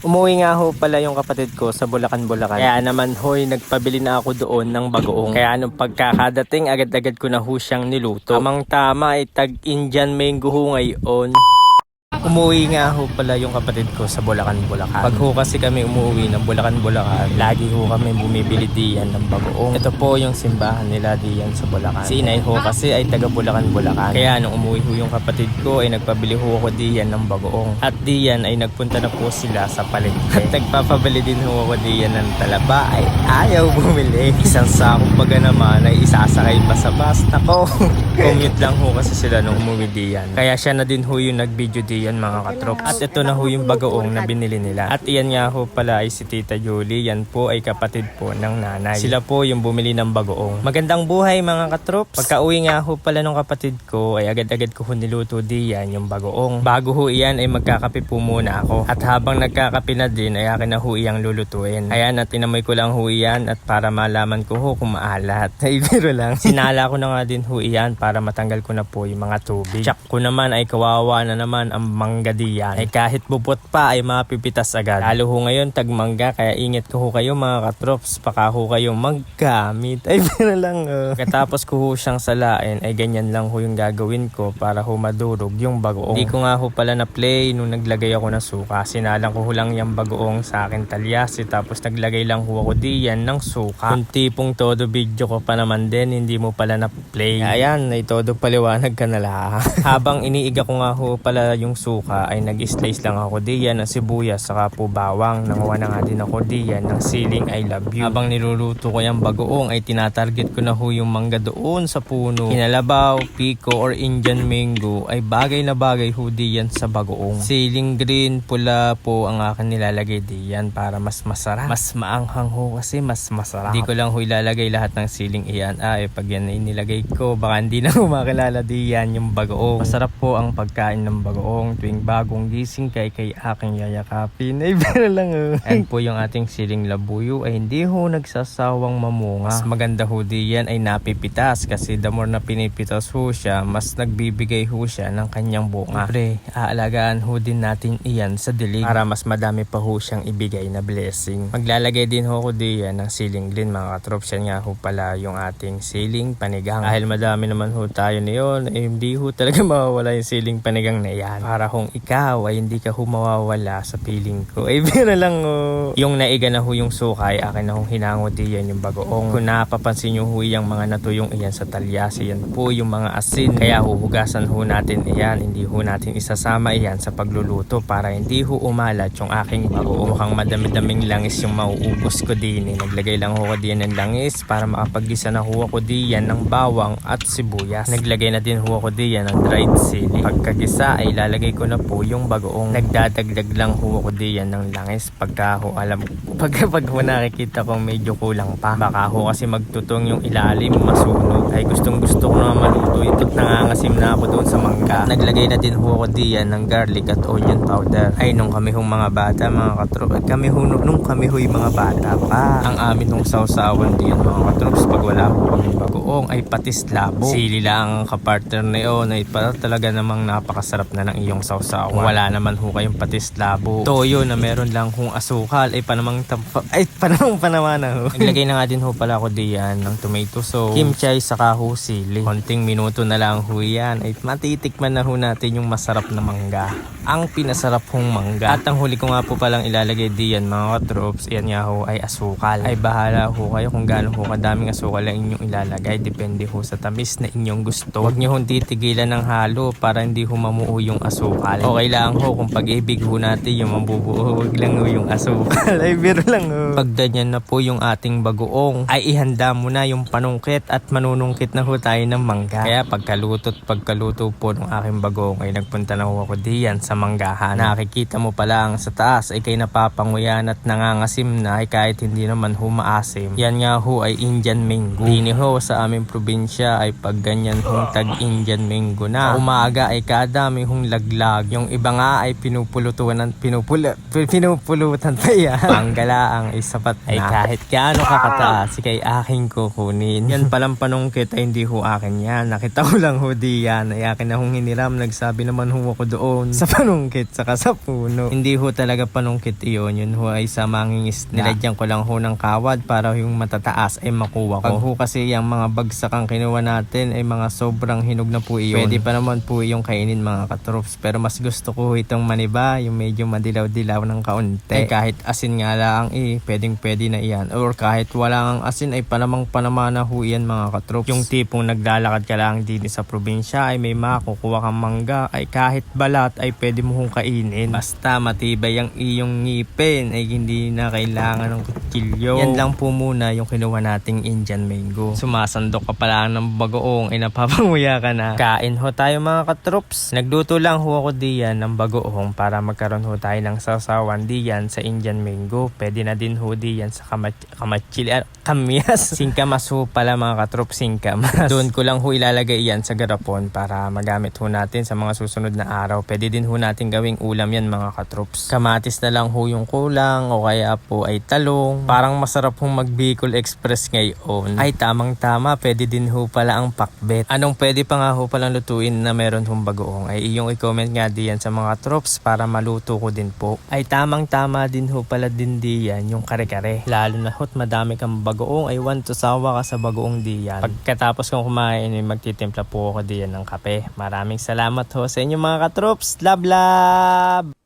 Umuwi nga ho pala yung kapatid ko sa Bulacan, Bulacan. Kaya naman hoy, nagpabili na ako doon ng bagoong. Kaya nung pagkakadating, agad-agad ko na ho siyang niluto. Tamang tama ay tag-Indian mango ho ngayon. Umuwi nga ho pala yung kapatid ko sa Bulacan, Bulacan. Pag ho kasi kami umuwi ng Bulacan, Bulacan, lagi ho kami bumibili diyan ng bagoong. Ito po yung simbahan nila diyan sa Bulacan. Si inay ho kasi ay taga Bulacan, Bulacan. Kaya nung umuwi ho yung kapatid ko ay nagpabili ho ako diyan ng bagoong. At diyan ay nagpunta na po sila sa palengke. At nagpapabili din ho ako diyan ng talaba ay ayaw bumili. Isang sakong baga naman ay isasakay pa sa bus. Nako, commute lang ho kasi sila nung umuwi diyan. Kaya siya na din ho yung nag-video diyan mga katrop. At ito na ho yung bagoong na binili nila. At iyan nga ho pala ay si Tita Julie. Yan po ay kapatid po ng nanay. Sila po yung bumili ng bagoong. Magandang buhay mga katrop. Pagka-uwi nga ho pala ng kapatid ko ay agad-agad ko ho niluto diyan yung bagoong. Bago ho iyan ay magkakape po muna ako. At habang nagkakape na din ay akin na ho iyang lulutuin. Ayan at inamoy ko lang ho iyan at para malaman ko ho kung maalat. Ay biro lang. Sinala ko na nga din ho iyan para matanggal ko na po yung mga tubig. Tsak ko naman ay kawawa na naman ang mangga diyan. Ay kahit bubot pa ay mapipitas agad. Lalo ho ngayon tagmangga kaya ingat ko ho kayo mga katrops. Baka ho kayo maggamit. Ay biro lang Katapos ko ho siyang salain ay ganyan lang ho yung gagawin ko para ho madurog yung bagoong. Hindi ko nga ho pala na play nung naglagay ako ng suka. Sinalang ko ho lang yung bagoong sa akin talyasi tapos naglagay lang ho ako diyan ng suka. Kung tipong todo video ko pa naman din hindi mo pala na play. Ayan ay todo paliwanag ka na lang. Habang iniiga ko nga ho pala yung suka ay nag-slice lang ako diyan ng sibuyas saka po bawang. Nangawa na nga din ako diyan ng siling I love you. Habang niluluto ko yung bagoong ay tinatarget ko na ho yung mangga doon sa puno. Kinalabaw, piko or Indian mango ay bagay na bagay ho diyan sa bagoong. Siling green, pula po ang akin nilalagay diyan para mas masarap. Mas maanghang ho kasi mas masarap. Di ko lang ho ilalagay lahat ng siling iyan. Pag yan ay nilagay ko baka hindi na ho makilala diyan yung bagoong. Masarap po ang pagkain ng bagoong tuwing bagong gising kay aking yayakapin. Ay pero lang Ayan po yung ating siling labuyo ay hindi ho nagsasawang mamunga. Mas maganda ho diyan ay napipitas kasi the more na pinipitas ho siya mas nagbibigay ho siya ng kanyang bunga. Pre, aalagaan ho din natin iyan sa dilig para mas madami pa ho siyang ibigay na blessing. Maglalagay din ho ko diyan ng siling green mga katrops. Yan nga ho pala yung ating siling panigang. Dahil madami naman ho tayo niyon eh hindi ho talaga mawawala yung siling panigang na yan. Para hong ikaw ay hindi ka ho mawawala sa piling ko. Ay bira lang Yung naiga na ho yung sukay akin na hong hinango diyan yung bagoong. Kung napapansin nyo ho yung mga natuyong iyan sa talyasi yan po yung mga asin. Kaya huhugasan ho natin iyan. Hindi ho natin isasama iyan sa pagluluto para hindi ho umalat yung aking bagoong. Mukhang madami-daming langis yung mauubos ko din. Naglagay lang ho ko diyan ng langis para makapagisa na ho ako diyan ng bawang at sibuyas. Naglagay na din ho ako diyan ng dried sili. Pagkagisa ay lalagay ko na po yung bagoong. Nagdadagdag lang ho ako diyan ng langis pagka ho pag ho nakikita kong medyo kulang pa. Baka ho kasi magtutong yung ilalim masunog. Ay gustong gusto ko na maluto ito't nangangasim na ako doon sa mangga. Naglagay na din ho ako diyan ng garlic at onion powder. Ay nung kami hong mga bata mga katrop nung kami ho'y mga bata pa ang amin nung sausawan diyan mga katrops pag wala ho kami bagoong ay patis labo. Sili lang ang kapartner na yun ay para talaga namang napakasarap na ng iyong sausawan. Kung wala naman ho kayong patis labo, toyo na meron lang hong asukal ay panamang panamana ho. Naglagay na nga din ho pala ako diyan ng tomato sauce, kimchi saka ho sili. Konting minuto na lang ho yan ay matitikman na ho natin yung masarap na mangga. Ang pinasarap hong mangga. At ang huli ko nga po palang ilalagay diyan mga katrops, yan nga ho ay asukal. Ay bahala ho kayo kung gaano ho kadaming asukal ang inyong ilalagay. Depende ho sa tamis na inyong gusto. Huwag nyo hong titigilan ng halo para hindi ho mamuo yung asukal. Okay lang ho kung pag-ibig ho natin yung mabubuo. Huwag lang ho yung asukal. Ay biro lang ho. Pag ganyan na po yung ating bagoong ay ihanda mo na yung panungkit at manunungkit na ho tayo ng mangga. Kaya pagkaluto po ng aking bagoong ay nagpunta na ho ako diyan sa manggahan. Nakikita mo pa lang sa taas ay kay napapanguyan at nangangasim na ay kahit hindi naman ho maasim. Yan nga ho ay Indian mango. Dini ho sa aming probinsya ay pag ganyan hong tag Indian mango na umaga ay kadami hong laglag vlog. Yung iba nga ay pinupulutan pa yan. Panggalaang ay sapat na. Ay kahit gaano kakataas, kay aking kukunin. Yan palang panungkit ay hindi ho akin yan. Nakita ko lang ho diyan. Ay akin na hong hiniram. Nagsabi naman ho ako doon sa panungkit saka sa puno. Hindi ho talaga panungkit iyon. Yun ho ay sa mangingis na. Nilagyan ko lang ho ng kawad para yung matataas ay makuha ko. Pag ho kasi yung mga bagsak ang kinuha natin ay mga sobrang hinog na po iyon. Pwede pa naman po yung kainin mga katrops. Pero mas gusto ko itong maniba, yung medyo madilaw-dilaw ng kaunti. Ay kahit asin nga lang pwedeng-pwede na iyan. Or kahit wala ang asin ay panamang-panama na ho yan mga katrops. Yung tipong naglalakad ka lang din sa probinsya ay may makukuha kang mangga ay kahit balat ay pwede mo hong kainin. Basta matibay ang iyong ngipin ay hindi na kailangan ng kutsilyo. Yan lang po muna yung kinuha nating Indian mango. Sumasandok ka pala ng bagoong ay napapanguya ka na. Kain ho tayo mga katrops. Nagluto lang ho ako diyan ng bagoong para magkaroon ho tayo ng sasawan diyan sa Indian mango. Pwede na din ho diyan sa kamyas. Singkamas ho pala mga katrops, singkamas. Doon ko lang ho ilalagay yan sa garapon para magamit ho natin sa mga susunod na araw. Pwede din ho natin gawing ulam yan mga katrops. Kamatis na lang ho yung kulang o kaya po ay talong. Parang masarap hong mag Bicol Express ngayon. Ay tamang tama, pwede din ho pala ang pakbet. Anong pwede pa nga ho palang lutuin na meron hong bagoong ay iyong i-comment nga diyan sa mga trops para maluto ko din po. Ay tamang tama din ho pala din diyan yung kare-kare. Lalo na ho't madami kang bagoong ay want to sawa ka sa bagoong diyan. Pagkatapos kong kumain ay magtitimpla po ako diyan ng kape. Maraming salamat ho sa inyo mga katrops. Love love!